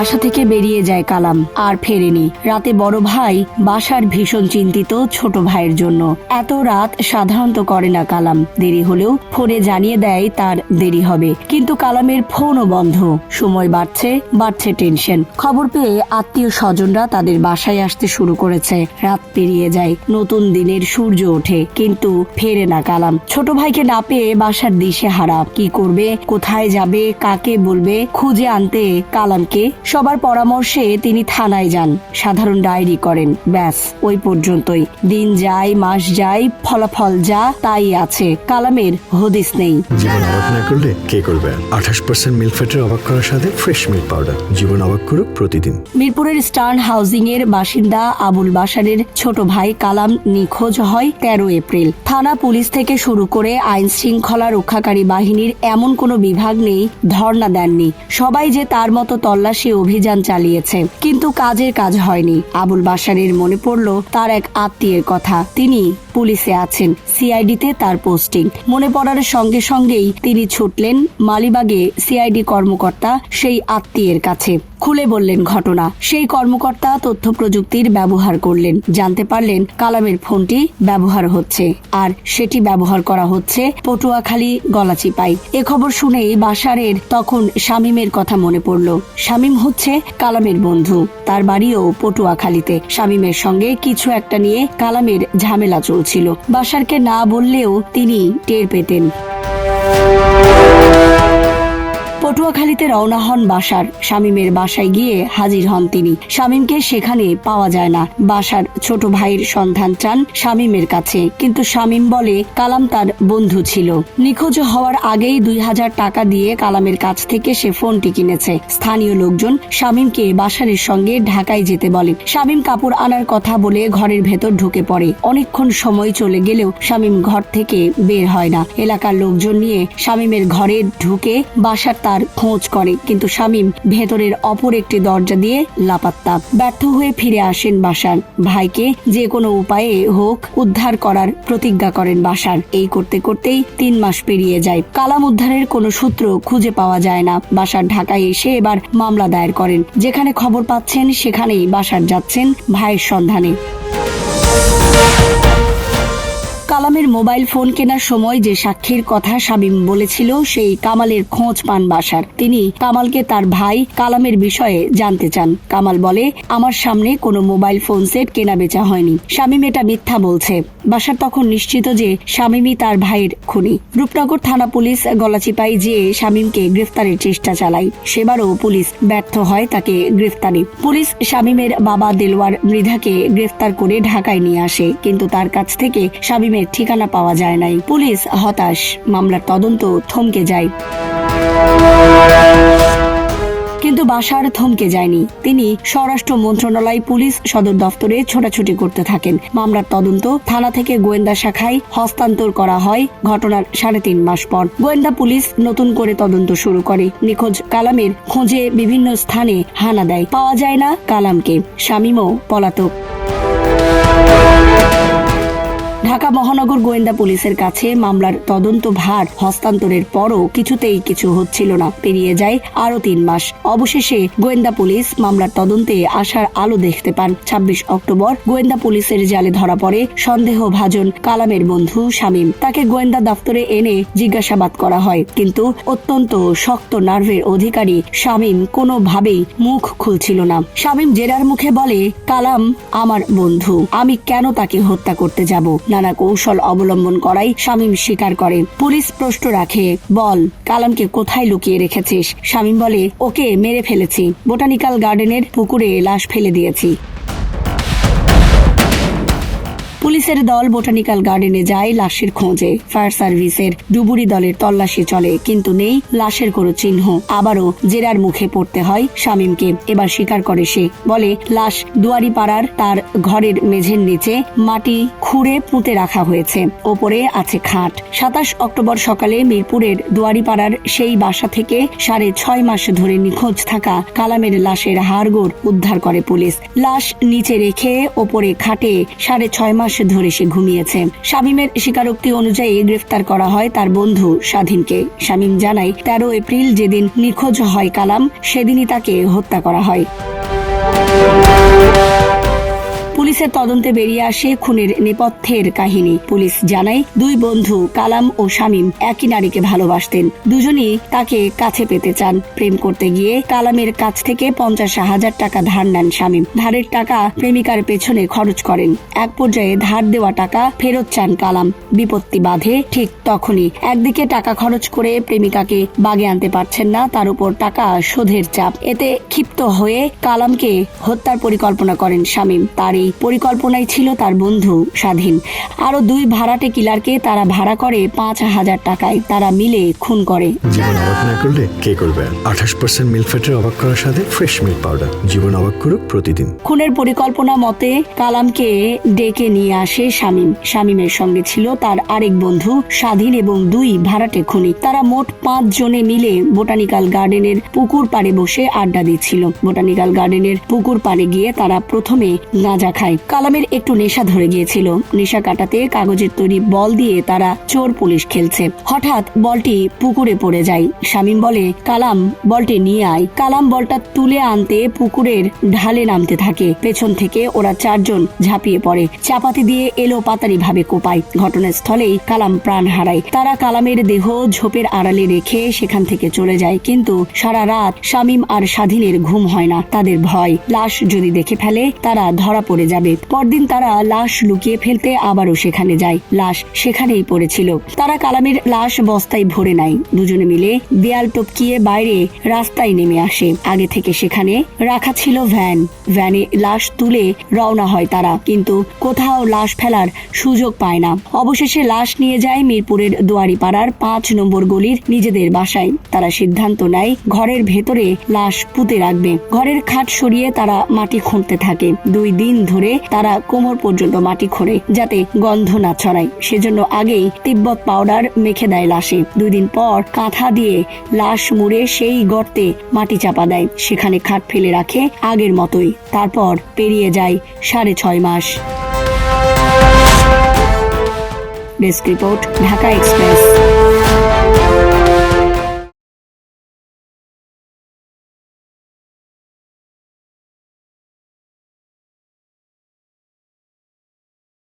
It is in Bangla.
বাসা থেকে বেরিয়ে যায় কালাম, আর ফেরেনি। রাতে বড় ভাই বাসার ভীষণ চিন্তিত ছোট ভাইয়ের জন্য। এত রাত সাধারণত করে না কালাম, দেরি হলেও ফোনে জানিয়ে দেয় তার দেরি হবে, কিন্তু কালামের ফোনও বন্ধ। সময় বাড়ছে টেনশন। খবর পেয়ে আত্মীয় স্বজনরা তাদের বাসায় আসতে শুরু করেছে। রাত পেরিয়ে যায়, নতুন দিনের সূর্য ওঠে, কিন্তু ফেরে না কালাম। ছোট ভাইকে না পেয়ে বাসার দিশে হারা। কি করবে, কোথায় যাবে, কাকে বলবে, খুঁজে আনতে কালামকে। সবার পরামর্শে তিনি থানায় যান, সাধারণ ডায়েরি করেন। ব্যাস, ওই পর্যন্তই। দিন যায়, মাস যায়, ফলাফল যা তাই আছে। কালামের হদিস নেই। জীবন অবাক না করলে কে করবে? 28% মিল্ক ফ্যাটের অবাক করার সাথে ফ্রেশ মিল্ক পাউডার। জীবন অবাক করুক প্রতিদিন। মিরপুরের স্টার্ন হাউজিং এর বাসিন্দা আবুল বাশারের ছোট ভাই কালাম নিখোঁজ হয় 13 এপ্রিল। থানা, পুলিশ থেকে শুরু করে আইন শৃঙ্খলা রক্ষাকারী বাহিনীর এমন কোনো বিভাগ নেই ধর্ণা দেননি। সবাই যে তার মতো তল্লাশি অভিযান চালিয়েছে, কিন্তু কাজের কাজ হয়নি। আবুল বাশারের মনে পড়ল তার এক আত্মীয়ের কথা। তিনি পুলিশে আছেন, সিআইডিতে তার পোস্টিং। মনে পড়ার সঙ্গে সঙ্গেই তিনি ছুটলেন মালিবাগে সিআইডি কর্মকর্তা সেই আত্মীয়ের কাছে। খুলে বললেন ঘটনা। সেই কর্মকর্তা তথ্য প্রযুক্তির ব্যবহার করলেন, জানতে পারলেন কালামের ফোনটি ব্যবহার হচ্ছে, আর সেটি ব্যবহার করা হচ্ছে পটুয়াখালী গলাচিপায়। এ খবর শুনেই বাশারের তখন শামীমের কথা মনে পড়ল। শামীম হচ্ছে কালামের বন্ধু, তার বাড়িও পটুয়াখালীতে। শামীমের সঙ্গে কিছু একটা নিয়ে কালামের ঝামেলা চলছিল। বাশারকে না বললেও তিনি টের পেতেন। পটুয়াখালীতে রওনা হন বাশার। শামীমের বাসায় গিয়ে হাজির হন তিনি। শামীমকে সেখানে পাওয়া যায় না। বাশার ছোট ভাইয়ের সন্ধান চান শামীমের কাছে, কিন্তু শামীম বলে কালাম তার বন্ধু ছিল। নিখোঁজ হওয়ার আগেই 2000 টাকা দিয়ে কালামের কাছ থেকে সে ফোনটি কিনেছে। স্থানীয় লোকজন শামীমকে বাশারের সঙ্গে ঢাকায় যেতে বলেন। শামীম কাপড় আনার কথা বলে ঘরের ভেতর ঢুকে পড়ে। অনেকক্ষণ সময় চলে গেলেও শামীম ঘর থেকে বের হয় না। এলাকার লোকজন নিয়ে শামীমের ঘরে ঢুকে বাশার তার খোঁজ করে, কিন্তু শামীম ভেতরের অপর একটি দরজা দিয়ে লাপাত্তা। ব্যর্থ হয়ে ফিরে আসেন বাশার। ভাইকে যে কোনো উপায়ে হোক উদ্ধার করার প্রতিজ্ঞা করেন বাশার। এই করতে করতেই 3 মাস পেরিয়ে যায়। কালাম উদ্ধারের কোনো সূত্র খুঁজে পাওয়া যায় না। বাশার ঢাকায় এসে এবার মামলা দায়ের করেন। যেখানে খবর পাচ্ছেন সেখানেই বাশার যাচ্ছেন ভাইয়ের সন্ধানে। কালামের মোবাইল ফোন কেনার সময় যে সাক্ষীর কথা শামীম বলেছিল, সেই কামালের খোঁজ পান বাশার। তিনি কামালকে তার ভাই কালামের বিষয়ে জানতে চান। কামাল বলে, আমার সামনে কোনো মোবাইল ফোন সেট কেনা বেচা হয়নি। শামীম এটা মিথ্যা বলছে। বাশার তখন নিশ্চিত যে শামীমই তার ভাইয়ের খুনি। রূপনগর থানা পুলিশ গলাচিপায় যেয়ে শামীমকে গ্রেফতারের চেষ্টা চালায়। সেবারও পুলিশ ব্যর্থ হয় তাকে গ্রেফতারে। পুলিশ শামীমের বাবা দেলোয়ার মৃধাকে গ্রেফতার করে ঢাকায় নিয়ে আসে, কিন্তু তার কাছ থেকে শামীমের ঠিকানা পাওয়া যায় নাই। পুলিশ হতাশ, মামলার তদন্ত থমকে যায়। কিন্তু বাশার থমকে যায়নি। তিনি স্বরাষ্ট্র মন্ত্রণালয় পুলিশ সদর দফতরে ছোটাছুটি করতে থাকেন। মামলার তদন্ত থানা থেকে গোয়েন্দা শাখায় হস্তান্তর করা হয় ঘটনার 3.5 মাস পর। গোয়েন্দা পুলিশ নতুন করে তদন্ত শুরু করে। নিখোঁজ কালামের খোঁজে বিভিন্ন স্থানে হানা দেয়, পাওয়া যায় না কালামকে। শামীমও পলাতক। ঢাকা মহানগর গোয়েন্দা পুলিশের কাছে মামলার তদন্ত ভার হস্তান্তরের পরও কিছুতেই কিছু হচ্ছিল না। পেরিয়ে যায় আরো 3 মাস। অবশেষে গোয়েন্দা পুলিশ মামলার তদন্তে আসার আলো দেখতে পান। 26 অক্টোবর গোয়েন্দা পুলিশের জালে ধরা পড়ে সন্দেহভাজন কালামের বন্ধু শামীম। তাকে গোয়েন্দা দপ্তরে এনে জিজ্ঞাসাবাদ করা হয়, কিন্তু অত্যন্ত শক্ত নার্ভের অধিকারী শামীম কোনোভাবেই মুখ খুলছিল না। শামীম জেরার মুখে বলে, কালাম আমার বন্ধু, আমি কেন তাকে হত্যা করতে যাব? নানা কৌশল অবলম্বন করাই শামীম স্বীকার করে। পুলিশ প্রশ্ন রাখে, বল কালামকে কোথায় লুকিয়ে রেখেছিস? শামীম বলে, ওকে মেরে ফেলেছি, বোটানিক্যাল গার্ডেনের পুকুরে লাশ ফেলে দিয়েছি। পুলিশের দল বোটানিক্যাল গার্ডেনে যায় লাশের খোঁজে। ফায়ার সার্ভিসের ডুবুরি দলের তল্লাশি চলে, কিন্তু নেই লাশের কোনো চিহ্ন। আবারও জেরার মুখে পড়তে হয় শামীমকে। এবার স্বীকার করে সে, বলে লাশ দুয়ারিপাড়ার তার ঘরের মেঝের নিচে মাটি খুঁড়ে পুঁতে রাখা হয়েছে, ওপরে আছে খাট। 27 অক্টোবর সকালে মিরপুরের দুয়ারিপাড়ার সেই বাসা থেকে 6.5 মাস ধরে নিখোঁজ থাকা কালামের লাশের হাড়গোড় উদ্ধার করে পুলিশ। লাশ নিচে রেখে ওপরে খাটে 6.5 মাস মাস ধরে সে ঘুমিয়েছে। শামীমের স্বীকারোক্তি অনুযায়ী গ্রেফতার করা হয় তার বন্ধু স্বাধীনকে। শামীম জানায় 13 এপ্রিল যেদিন নিখোঁজ হয় কালাম, সেদিনই তাকে হত্যা করা হয়। পুলিশের তদন্তে বেরিয়ে আসে খুনের নেপথ্যের কাহিনী। পুলিশ জানায় 2 বন্ধু কালাম ও শামীম একই নারীকে ভালোবাসতেন। দুজনই তাকে কাছে পেতে চান। প্রেম করতে গিয়ে কালামের কাছ থেকে 50,000 টাকা ধার নেন শামীম। ধারের টাকা প্রেমিকার পেছনে খরচ করেন। এক পর্যায়ে ধার দেওয়া টাকা ফেরত চান কালাম। বিপত্তি বাধে ঠিক তখনই। একদিকে টাকা খরচ করে প্রেমিকাকে বাগে আনতে পারছেন না, তার উপর টাকা শোধের চাপ। এতে ক্ষিপ্ত হয়ে কালামকে হত্যার পরিকল্পনা করেন শামীম। তার এই পরিকল্পনায় ছিল তার বন্ধু স্বাধীন। আরো 2 ভাড়াটে কিলারকে তারা ভাড়া করে 5,000 টাকায়। তারা মিলে খুন করে। জীবন অবাক না করলে কে করবে? 28% মিল্ক ফ্যাটের অবাক করার সাথে ফ্রেশ মিল্ক পাউডার। জীবন অবাক করুক প্রতিদিন। খুনের পরিকল্পনা মতে কালামকে ডেকে নিয়ে আসে শামীম। শামীমের সঙ্গে ছিল তার আরেক বন্ধু স্বাধীন এবং 2 ভাড়াটে খুনি। তারা মোট 5 জনে মিলে বোটানিক্যাল গার্ডেনের পুকুর পাড়ে বসে আড্ডা দিচ্ছিল। বোটানিক্যাল গার্ডেনের পুকুর পাড়ে গিয়ে তারা প্রথমে গাঁজা খায়। কালামের একটু নেশা ধরে গিয়েছিল। নেশা কাটাতে কাগজের তৈরি বল দিয়ে তারা চোর পুলিশ খেলছে। হঠাৎ বলটি পুকুরে পড়ে যায়। শামীম বলে, কালাম বলটি নিয়ে আয়। কালাম বলটা তুলে আনতে পুকুরের ঢালে নামতে থাকে। পেছন থেকে ওরা 4 জন ঝাঁপিয়ে পড়ে, চাপাতি দিয়ে এলো পাতারি ভাবে কোপায়। ঘটনাস্থলেই কালাম প্রাণ হারায়। তারা কালামের দেহ ঝোপের আড়ালে রেখে সেখান থেকে চলে যায়। কিন্তু সারা রাত শামীম আর স্বাধীনের ঘুম হয় না। তাদের ভয়, লাশ যদি দেখে ফেলে তারা ধরা পড়ে যাবে। পরদিন তারা লাশ লুকিয়ে ফেলতে আবারও সেখানে যায়। লাশ সেখানেই পড়েছিল। তারা কালামের লাশ বস্তায় ভরে নেয়। দুজনে মিলে দেয়াল টপকিয়ে বাইরে রাস্তায় নেমে আসে। আগে থেকে সেখানে রাখা ছিল ভ্যান। ভ্যানে লাশ তুলে রওনা হয় তারা, কিন্তু কোথাও লাশ ফেলার সুযোগ পায় না। অবশেষে লাশ নিয়ে যায় মিরপুরের দুয়ারিপাড়ার 5 নম্বর গলির নিজেদের বাসায়। তারা সিদ্ধান্ত নেয় ঘরের ভেতরে লাশ পুঁতে রাখবে। ঘরের খাট সরিয়ে তারা মাটি খুঁড়তে থাকে। 2 দিন ধরে তারা কোমর পর্যন্ত মাটি খোঁড়ে যাতে গন্ধ না ছড়ায়। সেজন্য আগেই তিব্বত পাউডার মেখে দেয় লাশে। 2 দিন পর কাঁথা দিয়ে লাশ মুড়ে সেই গর্তে মাটি চাপা দেয়। সেখানে খাট ফেলে রাখে আগের মতোই। তারপর পেরিয়ে যায় 6.5 মাস। Desk report, Dhaka express.